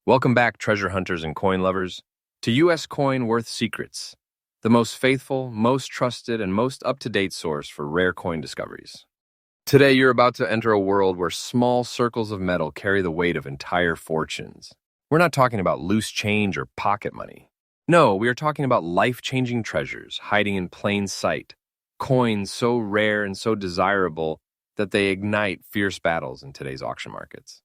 Welcome back, treasure hunters and coin lovers, to U.S. Coin Worth Secrets, the most faithful, most trusted, and most up-to-date source for rare coin discoveries. Today, you're about to enter a world where small circles of metal carry the weight of entire fortunes. We're not talking about loose change or pocket money. No, we are talking about life-changing treasures hiding in plain sight, coins so rare and so desirable that they ignite fierce battles in today's auction markets.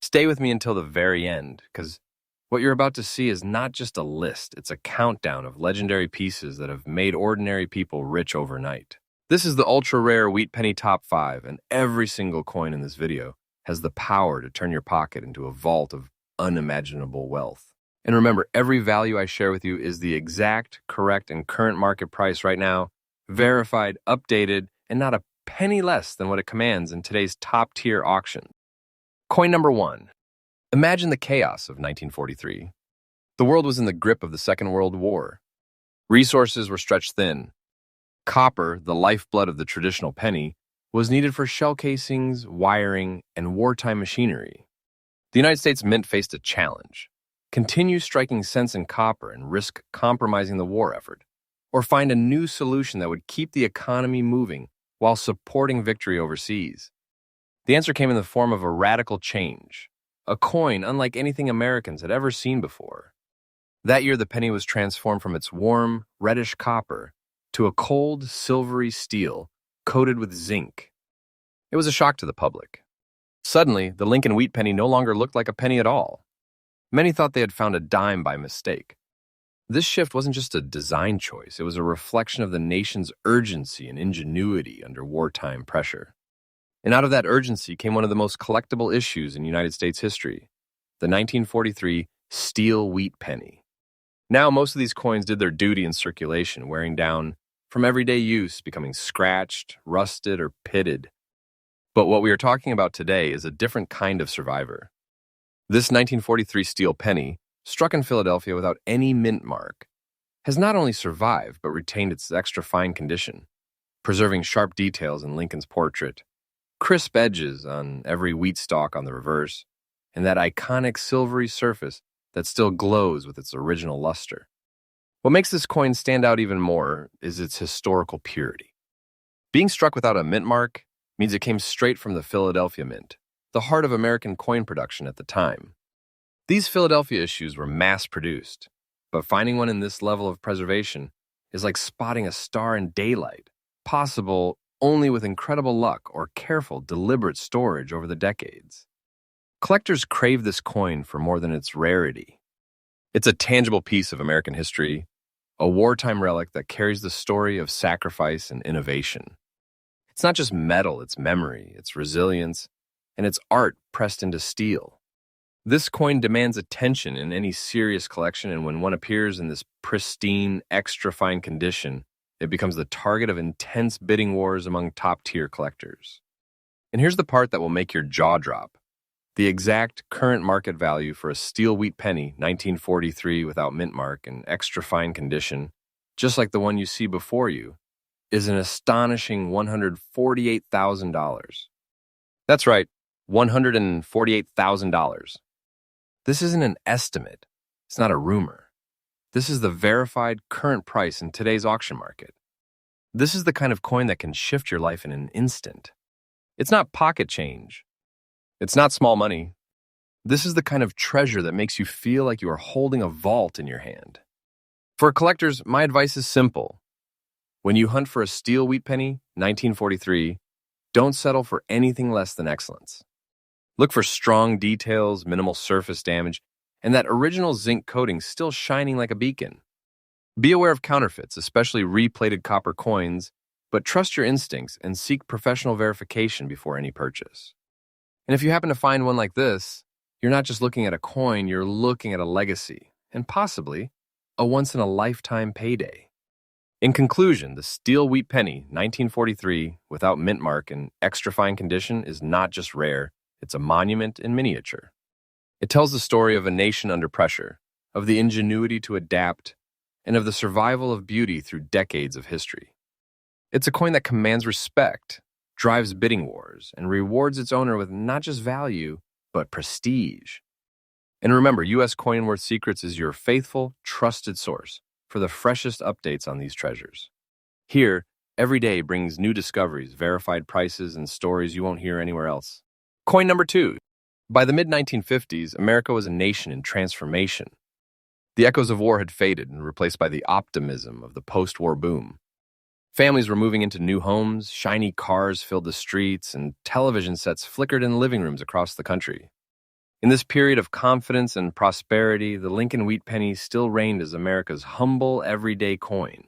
Stay with me until the very end, because what you're about to see is not just a list, it's a countdown of legendary pieces that have made ordinary people rich overnight. This is the ultra-rare Wheat Penny Top 5, and every single coin in this video has the power to turn your pocket into a vault of unimaginable wealth. And remember, every value I share with you is the exact, correct, and current market price right now, verified, updated, and not a penny less than what it commands in today's top-tier auction. Coin number 1. Imagine the chaos of 1943. The world was in the grip of the Second World War. Resources were stretched thin. Copper, the lifeblood of the traditional penny, was needed for shell casings, wiring, and wartime machinery. The United States Mint faced a challenge: continue striking cents in copper and risk compromising the war effort, or find a new solution that would keep the economy moving while supporting victory overseas. The answer came in the form of a radical change, a coin unlike anything Americans had ever seen before. That year, the penny was transformed from its warm, reddish copper to a cold, silvery steel coated with zinc. It was a shock to the public. Suddenly, the Lincoln Wheat Penny no longer looked like a penny at all. Many thought they had found a dime by mistake. This shift wasn't just a design choice, it was a reflection of the nation's urgency and ingenuity under wartime pressure. And out of that urgency came one of the most collectible issues in United States history, the 1943 steel wheat penny. Now, most of these coins did their duty in circulation, wearing down from everyday use, becoming scratched, rusted, or pitted. But what we are talking about today is a different kind of survivor. This 1943 steel penny, struck in Philadelphia without any mint mark, has not only survived but retained its extra fine condition, preserving sharp details in Lincoln's portrait, crisp edges on every wheat stalk on the reverse, and that iconic silvery surface that still glows with its original luster. What makes this coin stand out even more is its historical purity. Being struck without a mint mark means it came straight from the Philadelphia Mint, the heart of American coin production at the time. These Philadelphia issues were mass-produced, but finding one in this level of preservation is like spotting a star in daylight, possible only with incredible luck or careful, deliberate storage over the decades. Collectors crave this coin for more than its rarity. It's a tangible piece of American history, a wartime relic that carries the story of sacrifice and innovation. It's not just metal, it's memory, it's resilience, and it's art pressed into steel. This coin demands attention in any serious collection, and when one appears in this pristine, extra-fine condition, it becomes the target of intense bidding wars among top-tier collectors. And here's the part that will make your jaw drop. The exact current market value for a steel wheat penny, 1943 without mint mark and extra fine condition, just like the one you see before you, is an astonishing $148,000. That's right, $148,000. This isn't an estimate. It's not a rumor. This is the verified current price in today's auction market. This is the kind of coin that can shift your life in an instant. It's not pocket change. It's not small money. This is the kind of treasure that makes you feel like you are holding a vault in your hand. For collectors, my advice is simple. When you hunt for a steel wheat penny, 1943, don't settle for anything less than excellence. Look for strong details, minimal surface damage, and that original zinc coating still shining like a beacon. Be aware of counterfeits, especially replated copper coins, but trust your instincts and seek professional verification before any purchase. And if you happen to find one like this, you're not just looking at a coin, you're looking at a legacy, and possibly a once-in-a-lifetime payday. In conclusion, the steel wheat penny, 1943, without mint mark and extra fine condition, is not just rare, it's a monument in miniature. It tells the story of a nation under pressure, of the ingenuity to adapt, and of the survival of beauty through decades of history. It's a coin that commands respect, drives bidding wars, and rewards its owner with not just value, but prestige. And remember, US Coin Worth Secrets is your faithful, trusted source for the freshest updates on these treasures. Here, every day brings new discoveries, verified prices, and stories you won't hear anywhere else. Coin number 2. By the mid-1950s, America was a nation in transformation. The echoes of war had faded and replaced by the optimism of the post-war boom. Families were moving into new homes, shiny cars filled the streets, and television sets flickered in living rooms across the country. In this period of confidence and prosperity, the Lincoln wheat penny still reigned as America's humble, everyday coin.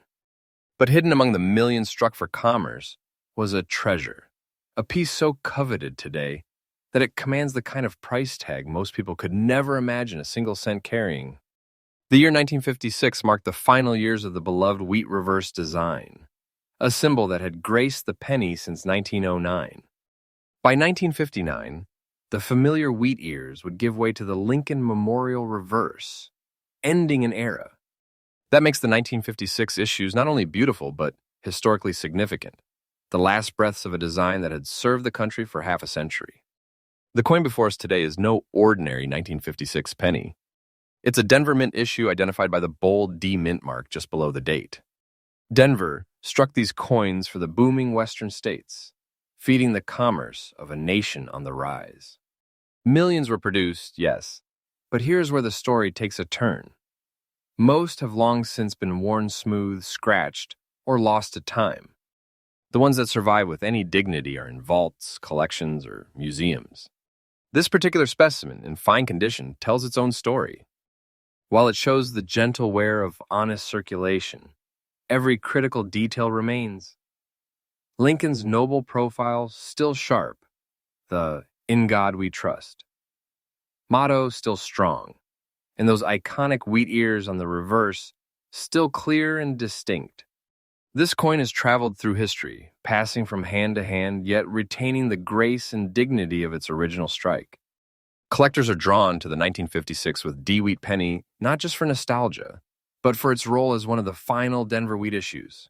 But hidden among the millions struck for commerce was a treasure, a piece so coveted today that it commands the kind of price tag most people could never imagine a single cent carrying. The year 1956 marked the final years of the beloved wheat reverse design, a symbol that had graced the penny since 1909. By 1959, the familiar wheat ears would give way to the Lincoln Memorial reverse, ending an era. That makes the 1956 issues not only beautiful, but historically significant, the last breaths of a design that had served the country for half a century. The coin before us today is no ordinary 1956 penny. It's a Denver Mint issue identified by the bold D Mint mark just below the date. Denver struck these coins for the booming western states, feeding the commerce of a nation on the rise. Millions were produced, yes, but here's where the story takes a turn. Most have long since been worn smooth, scratched, or lost to time. The ones that survive with any dignity are in vaults, collections, or museums. This particular specimen, in fine condition, tells its own story. While it shows the gentle wear of honest circulation, every critical detail remains. Lincoln's noble profile still sharp, the "In God We Trust" motto still strong, and those iconic wheat ears on the reverse still clear and distinct. This coin has traveled through history, passing from hand to hand, yet retaining the grace and dignity of its original strike. Collectors are drawn to the 1956 with D wheat penny not just for nostalgia, but for its role as one of the final Denver wheat issues,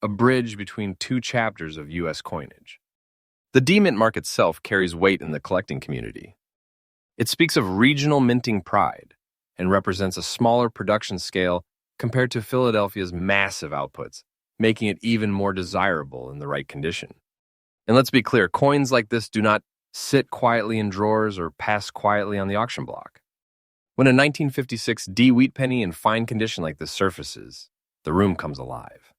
a bridge between two chapters of U.S. coinage. The D Mint mark itself carries weight in the collecting community. It speaks of regional minting pride and represents a smaller production scale compared to Philadelphia's massive outputs, making it even more desirable in the right condition. And let's be clear, coins like this do not sit quietly in drawers or pass quietly on the auction block. When a 1956 D wheat penny in fine condition like this surfaces, the room comes alive.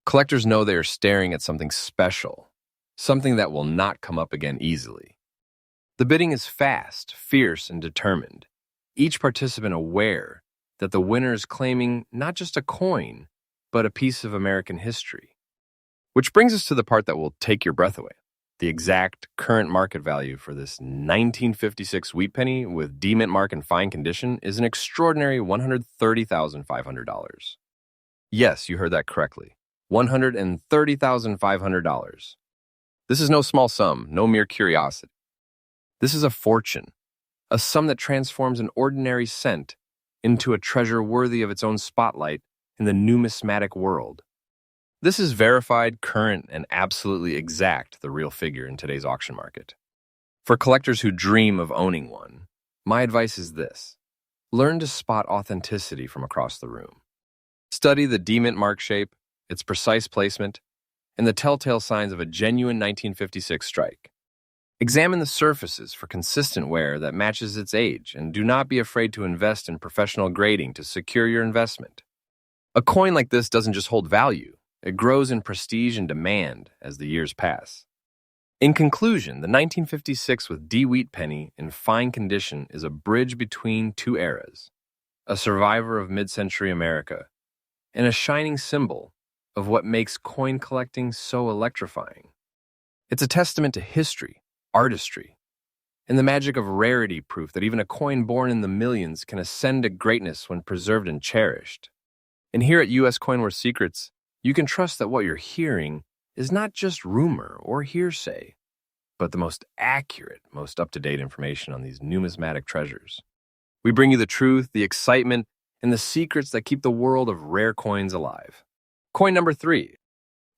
Collectors know they are staring at something special, something that will not come up again easily. The bidding is fast, fierce, and determined, each participant aware that the winner is claiming not just a coin, but a piece of American history. Which brings us to the part that will take your breath away. The exact current market value for this 1956 wheat penny with D Mint mark in fine condition is an extraordinary $130,500. Yes, you heard that correctly. $130,500. This is no small sum, no mere curiosity. This is a fortune, a sum that transforms an ordinary cent into a treasure worthy of its own spotlight in the numismatic world. This is verified, current, and absolutely exact the real figure in today's auction market. For collectors who dream of owning one, my advice is this: learn to spot authenticity from across the room. Study the D Mint mark shape, its precise placement, and the telltale signs of a genuine 1956 strike. Examine the surfaces for consistent wear that matches its age, and do not be afraid to invest in professional grading to secure your investment. A coin like this doesn't just hold value, it grows in prestige and demand as the years pass. In conclusion, the 1956 with D wheat penny in fine condition is a bridge between two eras, a survivor of mid-century America, and a shining symbol of what makes coin collecting so electrifying. It's a testament to history, artistry, and the magic of rarity, proof that even a coin born in the millions can ascend to greatness when preserved and cherished. And here at U.S. Coin Worth Secrets, you can trust that what you're hearing is not just rumor or hearsay, but the most accurate, most up-to-date information on these numismatic treasures. We bring you the truth, the excitement, and the secrets that keep the world of rare coins alive. Coin number 3.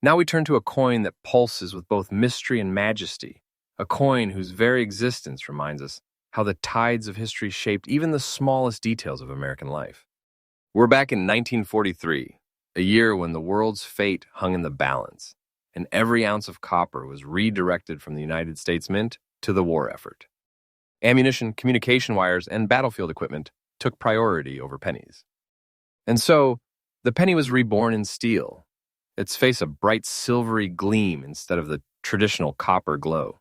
Now we turn to a coin that pulses with both mystery and majesty, a coin whose very existence reminds us how the tides of history shaped even the smallest details of American life. We're back in 1943, a year when the world's fate hung in the balance, and every ounce of copper was redirected from the United States Mint to the war effort. Ammunition, communication wires, and battlefield equipment took priority over pennies. And so, the penny was reborn in steel, its face a bright silvery gleam instead of the traditional copper glow.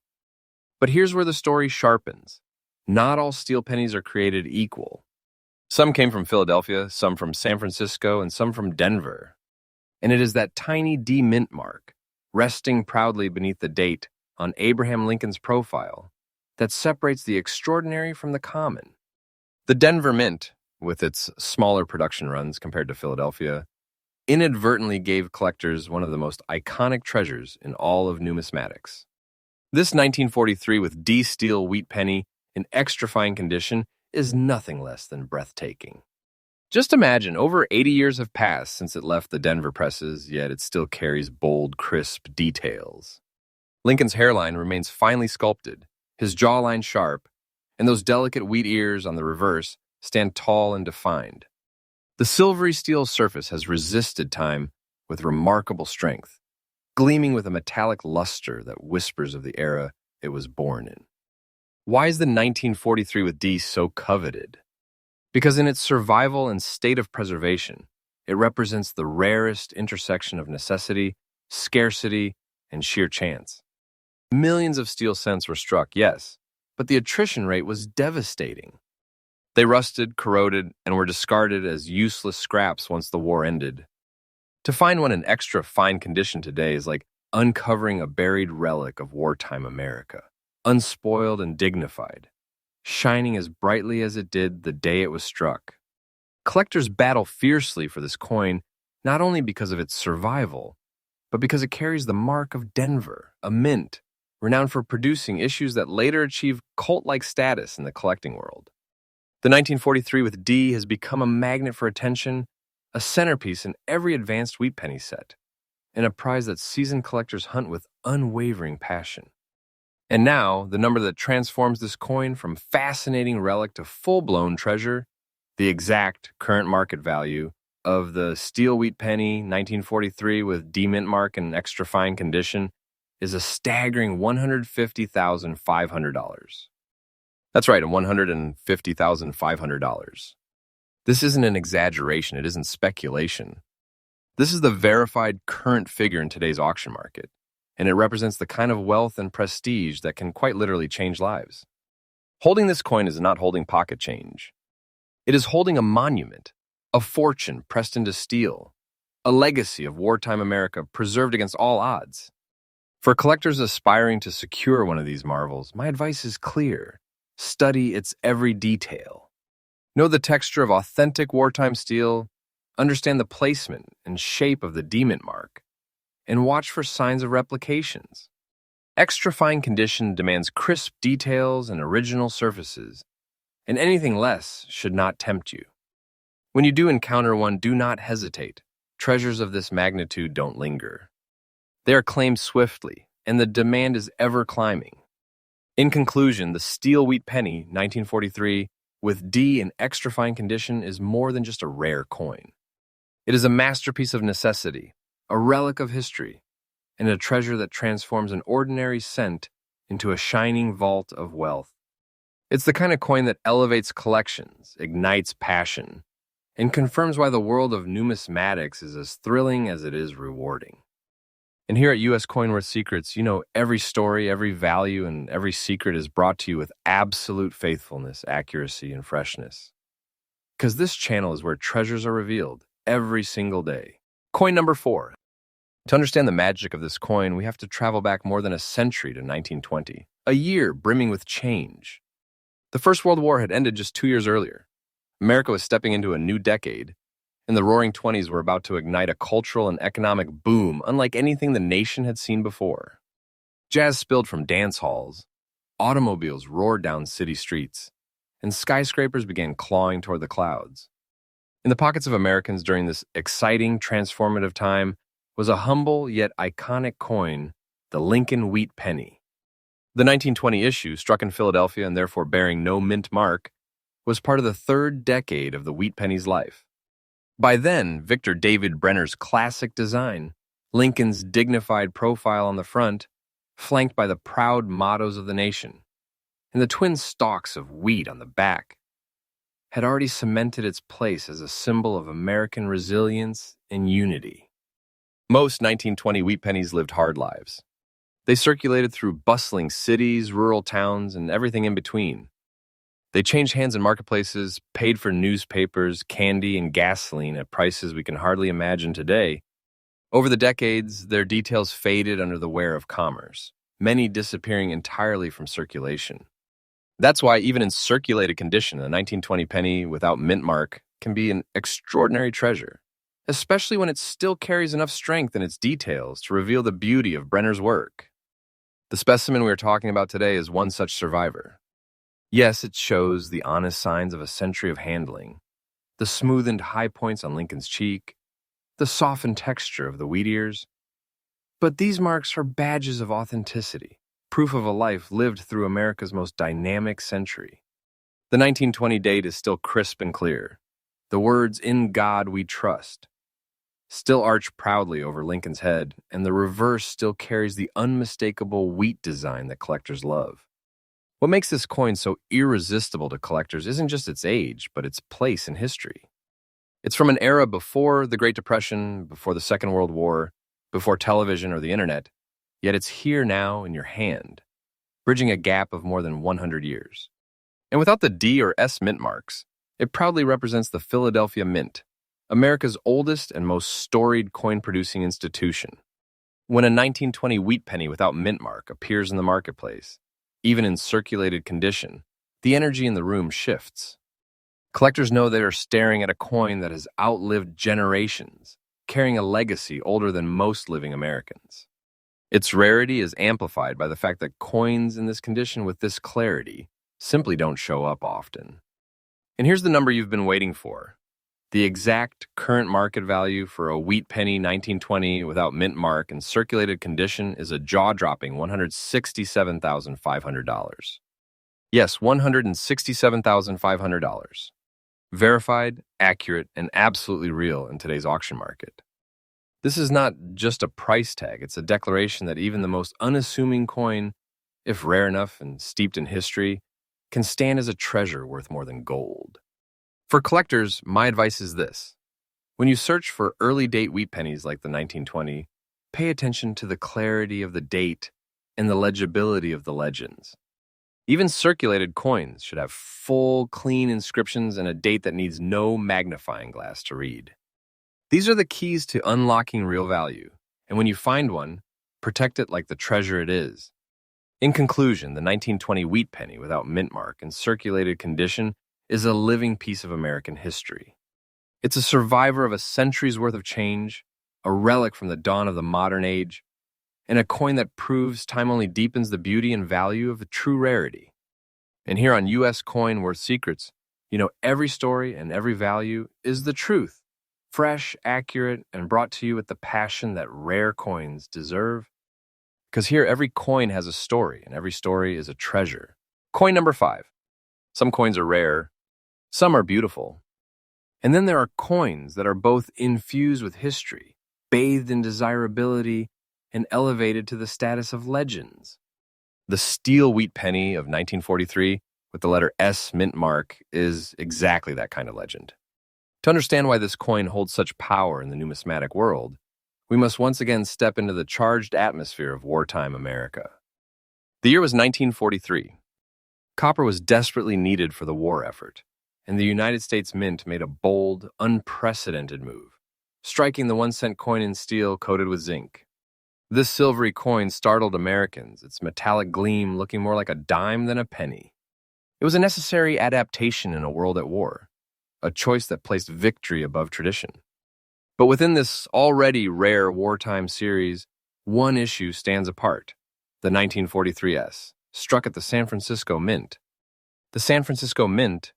But here's where the story sharpens. Not all steel pennies are created equal. Some came from Philadelphia, some from San Francisco, and some from Denver. And it is that tiny D mint mark, resting proudly beneath the date on Abraham Lincoln's profile, that separates the extraordinary from the common. The Denver Mint, with its smaller production runs compared to Philadelphia, inadvertently gave collectors one of the most iconic treasures in all of numismatics. This 1943 with D steel wheat penny in extra fine condition is nothing less than breathtaking. Just imagine, over 80 years have passed since it left the Denver presses, yet it still carries bold, crisp details. Lincoln's hairline remains finely sculpted, his jawline sharp, and those delicate wheat ears on the reverse stand tall and defined. The silvery steel surface has resisted time with remarkable strength, gleaming with a metallic luster that whispers of the era it was born in. Why is the 1943 with D so coveted? Because in its survival and state of preservation, it represents the rarest intersection of necessity, scarcity, and sheer chance. Millions of steel cents were struck, yes, but the attrition rate was devastating. They rusted, corroded, and were discarded as useless scraps once the war ended. To find one in extra fine condition today is like uncovering a buried relic of wartime America, unspoiled and dignified, shining as brightly as it did the day it was struck. Collectors battle fiercely for this coin not only because of its survival, but because it carries the mark of Denver, a mint renowned for producing issues that later achieved cult-like status in the collecting world. The 1943 with D has become a magnet for attention, a centerpiece in every advanced wheat penny set, and a prize that seasoned collectors hunt with unwavering passion. And now, the number that transforms this coin from fascinating relic to full-blown treasure, the exact current market value of the steel wheat penny 1943 with D mint mark in extra fine condition, is a staggering $150,500. That's right, $150,500. This isn't an exaggeration, it isn't speculation. This is the verified current figure in today's auction market, and it represents the kind of wealth and prestige that can quite literally change lives. Holding this coin is not holding pocket change. It is holding a monument, a fortune pressed into steel, a legacy of wartime America preserved against all odds. For collectors aspiring to secure one of these marvels, my advice is clear. Study its every detail. Know the texture of authentic wartime steel, understand the placement and shape of the D mint mark, and watch for signs of replications. Extra fine condition demands crisp details and original surfaces, and anything less should not tempt you. When you do encounter one, do not hesitate. Treasures of this magnitude don't linger. They are claimed swiftly, and the demand is ever climbing. In conclusion, the steel wheat penny 1943 with D in extra fine condition is more than just a rare coin. It is a masterpiece of necessity, a relic of history, and a treasure that transforms an ordinary cent into a shining vault of wealth. It's the kind of coin that elevates collections, ignites passion, and confirms why the world of numismatics is as thrilling as it is rewarding. And here at U.S. Coin Worth Secrets, you know every story, every value, and every secret is brought to you with absolute faithfulness, accuracy, and freshness. Because this channel is where treasures are revealed every single day. Coin number 4. To understand the magic of this coin, we have to travel back more than a century to 1920, a year brimming with change. The First World War had ended just 2 years earlier. America was stepping into a new decade, and the Roaring Twenties were about to ignite a cultural and economic boom unlike anything the nation had seen before. Jazz spilled from dance halls, automobiles roared down city streets, and skyscrapers began clawing toward the clouds. In the pockets of Americans during this exciting, transformative time was a humble yet iconic coin, the Lincoln wheat penny. The 1920 issue, struck in Philadelphia and therefore bearing no mint mark, was part of the third decade of the wheat penny's life. By then, Victor David Brenner's classic design, Lincoln's dignified profile on the front, flanked by the proud mottos of the nation, and the twin stalks of wheat on the back, had already cemented its place as a symbol of American resilience and unity. Most 1920 wheat pennies lived hard lives. They circulated through bustling cities, rural towns, and everything in between. They changed hands in marketplaces, paid for newspapers, candy, and gasoline at prices we can hardly imagine today. Over the decades, their details faded under the wear of commerce, many disappearing entirely from circulation. That's why even in circulated condition, a 1920 penny without mint mark can be an extraordinary treasure, especially when it still carries enough strength in its details to reveal the beauty of Brenner's work. The specimen we are talking about today is one such survivor. Yes, it shows the honest signs of a century of handling, the smoothened high points on Lincoln's cheek, the softened texture of the wheat ears. But these marks are badges of authenticity, proof of a life lived through America's most dynamic century. The 1920 date is still crisp and clear. The words, "In God we trust," still arch proudly over Lincoln's head, and the reverse still carries the unmistakable wheat design that collectors love. What makes this coin so irresistible to collectors isn't just its age, but its place in history. It's from an era before the Great Depression, before the Second World War, before television or the internet, yet it's here now in your hand, bridging a gap of more than 100 years. And without the D or S mint marks, it proudly represents the Philadelphia Mint, America's oldest and most storied coin-producing institution. When a 1920 wheat penny without mint mark appears in the marketplace, even in circulated condition, the energy in the room shifts. Collectors know they are staring at a coin that has outlived generations, carrying a legacy older than most living Americans. Its rarity is amplified by the fact that coins in this condition with this clarity simply don't show up often. And here's the number you've been waiting for. The exact current market value for a wheat penny 1920 without mint mark in circulated condition is a jaw-dropping $167,500. Yes, $167,500. Verified, accurate, and absolutely real in today's auction market. This is not just a price tag, it's a declaration that even the most unassuming coin, if rare enough and steeped in history, can stand as a treasure worth more than gold. For collectors, my advice is this. When you search for early date wheat pennies like the 1920, pay attention to the clarity of the date and the legibility of the legends. Even circulated coins should have full, clean inscriptions and a date that needs no magnifying glass to read. These are the keys to unlocking real value, and when you find one, protect it like the treasure it is. In conclusion, the 1920 wheat penny without mint mark in circulated condition is a living piece of American history. It's a survivor of a century's worth of change, a relic from the dawn of the modern age, and a coin that proves time only deepens the beauty and value of a true rarity. And here on U.S. Coin Worth Secrets, you know every story and every value is the truth, fresh, accurate, and brought to you with the passion that rare coins deserve. Because here every coin has a story, and every story is a treasure. Coin number 5. Some coins are rare, some are beautiful. And then there are coins that are both infused with history, bathed in desirability, and elevated to the status of legends. The steel wheat penny of 1943 with the letter S mint mark is exactly that kind of legend. To understand why this coin holds such power in the numismatic world, we must once again step into the charged atmosphere of wartime America. The year was 1943. Copper was desperately needed for the war effort, and the United States Mint made a bold, unprecedented move, striking the 1-cent coin in steel coated with zinc. This silvery coin startled Americans, its metallic gleam looking more like a dime than a penny. It was a necessary adaptation in a world at war, a choice that placed victory above tradition. But within this already rare wartime series, one issue stands apart, the 1943 S, struck at the San Francisco Mint. The San Francisco Mint,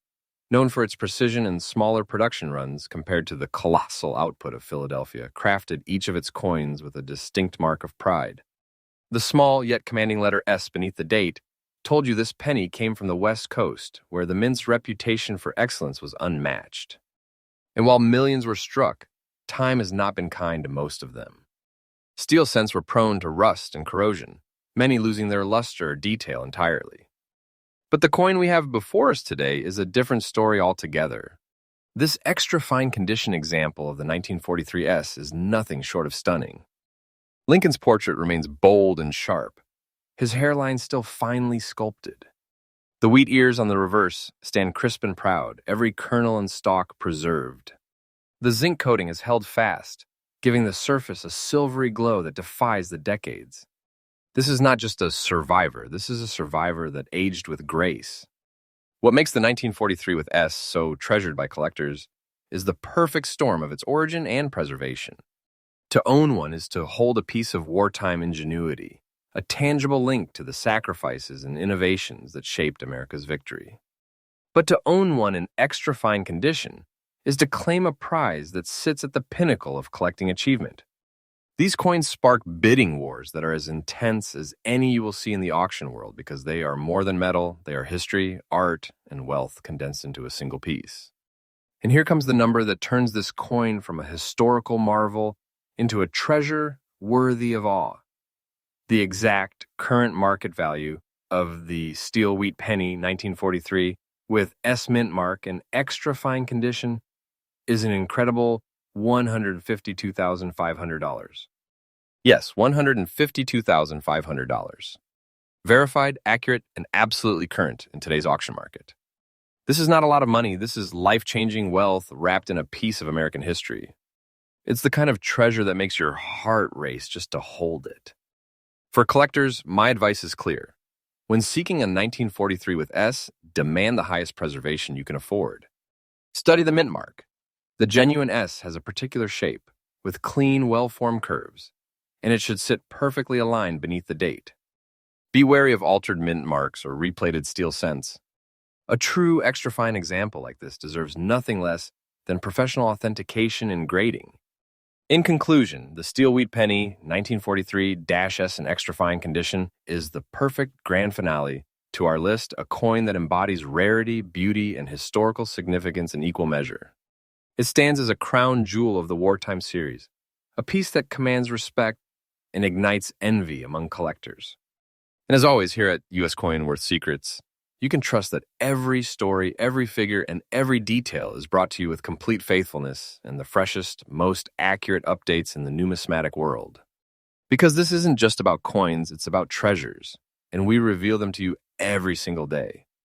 known for its precision and smaller production runs compared to the colossal output of Philadelphia, crafted each of its coins with a distinct mark of pride. The small yet commanding letter S beneath the date told you this penny came from the West Coast, where the mint's reputation for excellence was unmatched. And while millions were struck, time has not been kind to most of them. Steel cents were prone to rust and corrosion, many losing their luster or detail entirely. But the coin we have before us today is a different story altogether. This extra fine condition example of the 1943 S is nothing short of stunning. Lincoln's portrait remains bold and sharp, his hairline still finely sculpted. The wheat ears on the reverse stand crisp and proud, every kernel and stalk preserved. The zinc coating is held fast, giving the surface a silvery glow that defies the decades. This is not just a survivor, this is a survivor that aged with grace. What makes the 1943 with S so treasured by collectors is the perfect storm of its origin and preservation. To own one is to hold a piece of wartime ingenuity, a tangible link to the sacrifices and innovations that shaped America's victory. But to own one in extra fine condition is to claim a prize that sits at the pinnacle of collecting achievement. These coins spark bidding wars that are as intense as any you will see in the auction world because they are more than metal, they are history, art, and wealth condensed into a single piece. And here comes the number that turns this coin from a historical marvel into a treasure worthy of awe. The exact current market value of the steel wheat penny 1943 with S mint mark and extra fine condition is an incredible $152,500. Yes, $152,500. Verified, accurate, and absolutely current in today's auction market. This is not a lot of money. This is life-changing wealth wrapped in a piece of American history. It's the kind of treasure that makes your heart race just to hold it. For collectors, my advice is clear. When seeking a 1943 with S, demand the highest preservation you can afford. Study the mint mark. The genuine S has a particular shape, with clean, well-formed curves, and it should sit perfectly aligned beneath the date. Be wary of altered mint marks or replated steel cents. A true extra-fine example like this deserves nothing less than professional authentication and grading. In conclusion, the steel wheat penny 1943-S in extra fine condition is the perfect grand finale to our list, a coin that embodies rarity, beauty, and historical significance in equal measure. It stands as a crown jewel of the wartime series, a piece that commands respect and ignites envy among collectors. And as always, here at U.S. Coin Worth Secrets, you can trust that every story, every figure, and every detail is brought to you with complete faithfulness and the freshest, most accurate updates in the numismatic world. Because this isn't just about coins, it's about treasures, and we reveal them to you every single day.